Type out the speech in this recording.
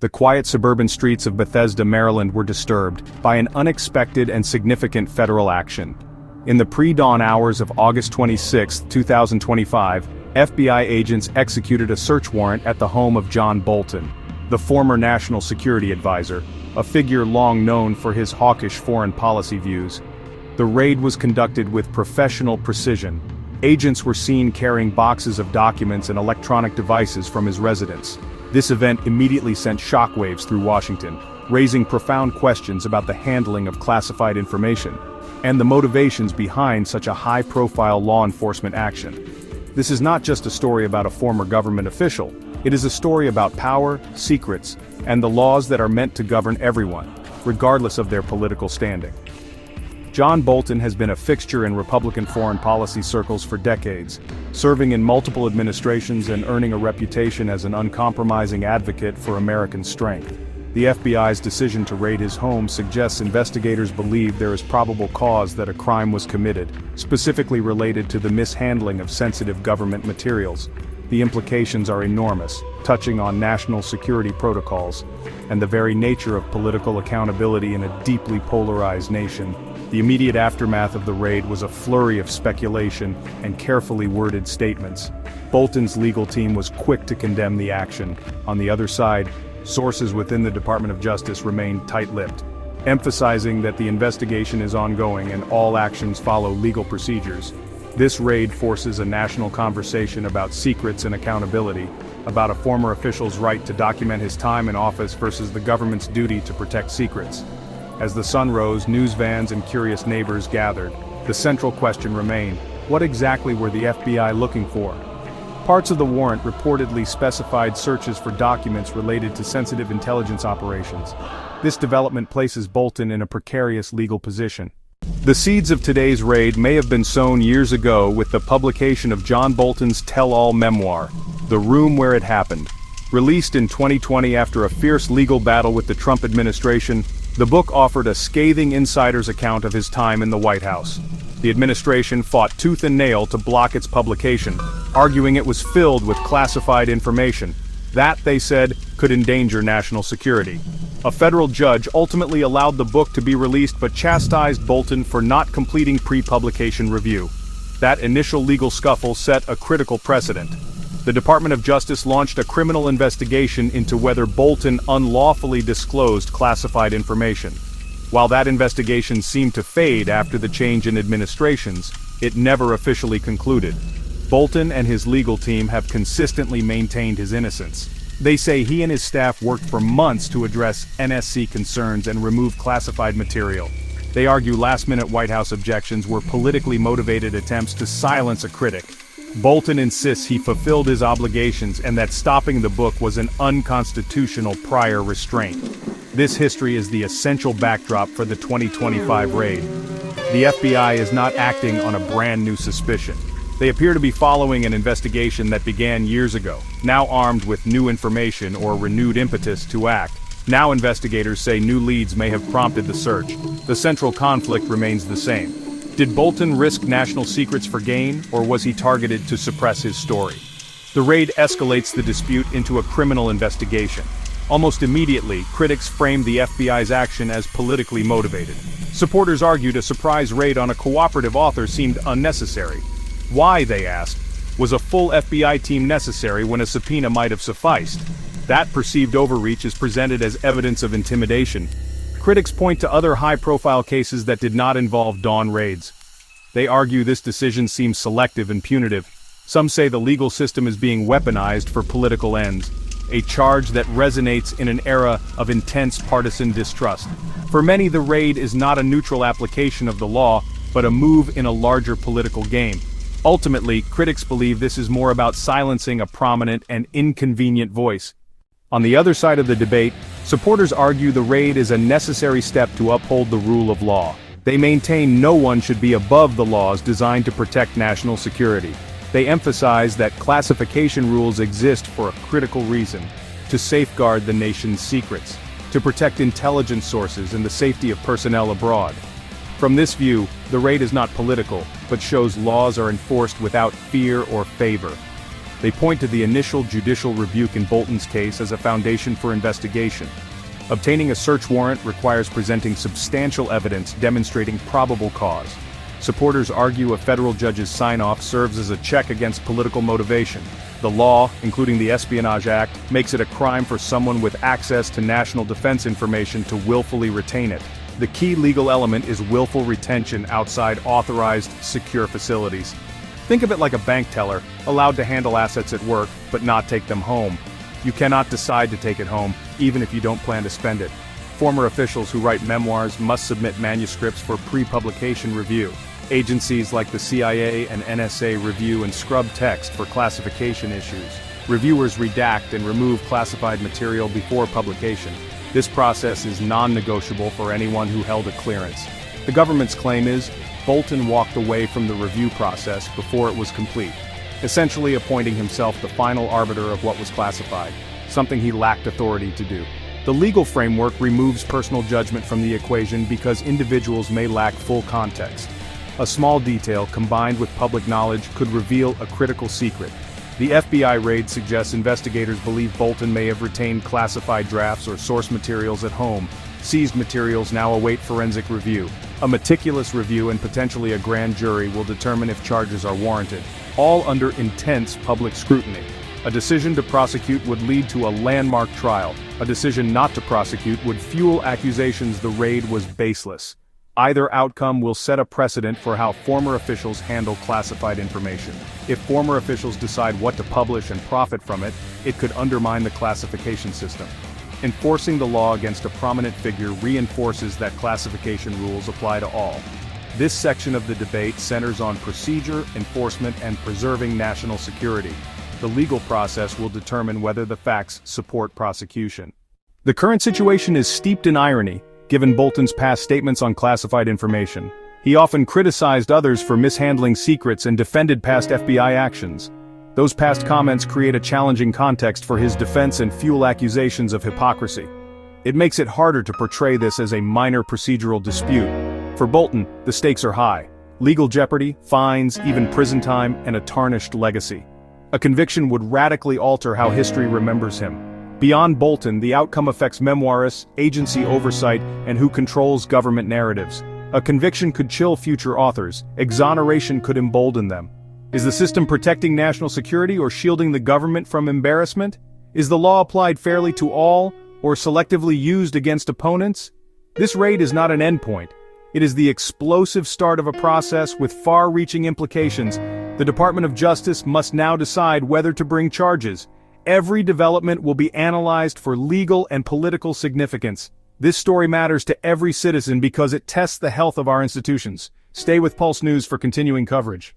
the quiet suburban streets of Bethesda, Maryland were disturbed by an unexpected and significant federal action. In the pre-dawn hours of August 26, 2025, FBI agents executed a search warrant at the home of John Bolton, the former national security advisor, a figure long known for his hawkish foreign policy views. The raid was conducted with professional precision. Agents were seen carrying boxes of documents and electronic devices from his residence. This event immediately sent shockwaves through Washington, raising profound questions about the handling of classified information and the motivations behind such a high-profile law enforcement action. This is not just a story about a former government official. It is a story about power, secrets, and the laws that are meant to govern everyone, regardless of their political standing. John Bolton has been a fixture in Republican foreign policy circles for decades, serving in multiple administrations and earning a reputation as an uncompromising advocate for American strength. The FBI's decision to raid his home suggests investigators believe there is probable cause that a crime was committed, specifically related to the mishandling of sensitive government materials. The implications are enormous, touching on national security protocols and the very nature of political accountability in a deeply polarized nation. The immediate aftermath of the raid was a flurry of speculation and carefully worded statements. Bolton's legal team was quick to condemn the action. On the other side, sources within the Department of Justice remained tight-lipped, emphasizing that the investigation is ongoing and all actions follow legal procedures. This raid forces a national conversation about secrets and accountability, about a former official's right to document his time in office versus the government's duty to protect secrets. As the sun rose, news vans and curious neighbors gathered. The central question remained: what exactly were the FBI looking for? Parts of the warrant reportedly specified searches for documents related to sensitive intelligence operations. This development places Bolton in a precarious legal position. The seeds of today's raid may have been sown years ago with the publication of John Bolton's tell-all memoir, The Room Where It Happened. Released in 2020 after a fierce legal battle with the Trump administration, the book offered a scathing insider's account of his time in the White House. The administration fought tooth and nail to block its publication, arguing it was filled with classified information. That, they said, could endanger national security. A federal judge ultimately allowed the book to be released but chastised Bolton for not completing pre-publication review. That initial legal scuffle set a critical precedent. The Department of Justice launched a criminal investigation into whether Bolton unlawfully disclosed classified information. While that investigation seemed to fade after the change in administrations, it never officially concluded. Bolton and his legal team have consistently maintained his innocence. They say he and his staff worked for months to address NSC concerns and remove classified material. They argue last-minute White House objections were politically motivated attempts to silence a critic. Bolton insists he fulfilled his obligations and that stopping the book was an unconstitutional prior restraint. This history is the essential backdrop for the 2025 raid. The FBI is not acting on a brand new suspicion. They appear to be following an investigation that began years ago, now armed with new information or renewed impetus to act. Now investigators say new leads may have prompted the search. The central conflict remains the same. Did Bolton risk national secrets for gain, or was he targeted to suppress his story? The raid escalates the dispute into a criminal investigation. Almost immediately, critics framed the FBI's action as politically motivated. Supporters argued a surprise raid on a cooperative author seemed unnecessary. Why, they asked, was a full FBI team necessary when a subpoena might have sufficed? That perceived overreach is presented as evidence of intimidation. Critics point to other high-profile cases that did not involve dawn raids. They argue this decision seems selective and punitive. Some say the legal system is being weaponized for political ends, a charge that resonates in an era of intense partisan distrust. For many, the raid is not a neutral application of the law, but a move in a larger political game. Ultimately, critics believe this is more about silencing a prominent and inconvenient voice. On the other side of the debate, supporters argue the raid is a necessary step to uphold the rule of law. They maintain no one should be above the laws designed to protect national security. They emphasize that classification rules exist for a critical reason: to safeguard the nation's secrets, to protect intelligence sources and the safety of personnel abroad. From this view, the raid is not political, but shows laws are enforced without fear or favor. They point to the initial judicial rebuke in Bolton's case as a foundation for investigation. Obtaining a search warrant requires presenting substantial evidence demonstrating probable cause. Supporters argue a federal judge's sign-off serves as a check against political motivation. The law, including the Espionage Act, makes it a crime for someone with access to national defense information to willfully retain it. The key legal element is willful retention outside authorized, secure facilities. Think of it like a bank teller, allowed to handle assets at work, but not take them home. You cannot decide to take it home, even if you don't plan to spend it. Former officials who write memoirs must submit manuscripts for pre-publication review. Agencies like the CIA and NSA review and scrub text for classification issues. Reviewers redact and remove classified material before publication. This process is non-negotiable for anyone who held a clearance. The government's claim is, Bolton walked away from the review process before it was complete, essentially appointing himself the final arbiter of what was classified, something he lacked authority to do. The legal framework removes personal judgment from the equation because individuals may lack full context. A small detail combined with public knowledge could reveal a critical secret. The FBI raid suggests investigators believe Bolton may have retained classified drafts or source materials at home. Seized materials now await forensic review. A meticulous review and potentially a grand jury will determine if charges are warranted, all under intense public scrutiny. A decision to prosecute would lead to a landmark trial. A decision not to prosecute would fuel accusations the raid was baseless. Either outcome will set a precedent for how former officials handle classified information. If former officials decide what to publish and profit from it, it could undermine the classification system. Enforcing the law against a prominent figure reinforces that classification rules apply to all. This section of the debate centers on procedure, enforcement, and preserving national security. The legal process will determine whether the facts support prosecution. The current situation is steeped in irony, given Bolton's past statements on classified information. He often criticized others for mishandling secrets and defended past FBI actions. Those past comments create a challenging context for his defense and fuel accusations of hypocrisy. It makes it harder to portray this as a minor procedural dispute. For Bolton, the stakes are high. Legal jeopardy, fines, even prison time, and a tarnished legacy. A conviction would radically alter how history remembers him. Beyond Bolton, the outcome affects memoirists, agency oversight, and who controls government narratives. A conviction could chill future authors. Exoneration could embolden them. Is the system protecting national security or shielding the government from embarrassment? Is the law applied fairly to all, or selectively used against opponents? This raid is not an endpoint. It is the explosive start of a process with far-reaching implications. The Department of Justice must now decide whether to bring charges. Every development will be analyzed for legal and political significance. This story matters to every citizen because it tests the health of our institutions. Stay with Pulse News for continuing coverage.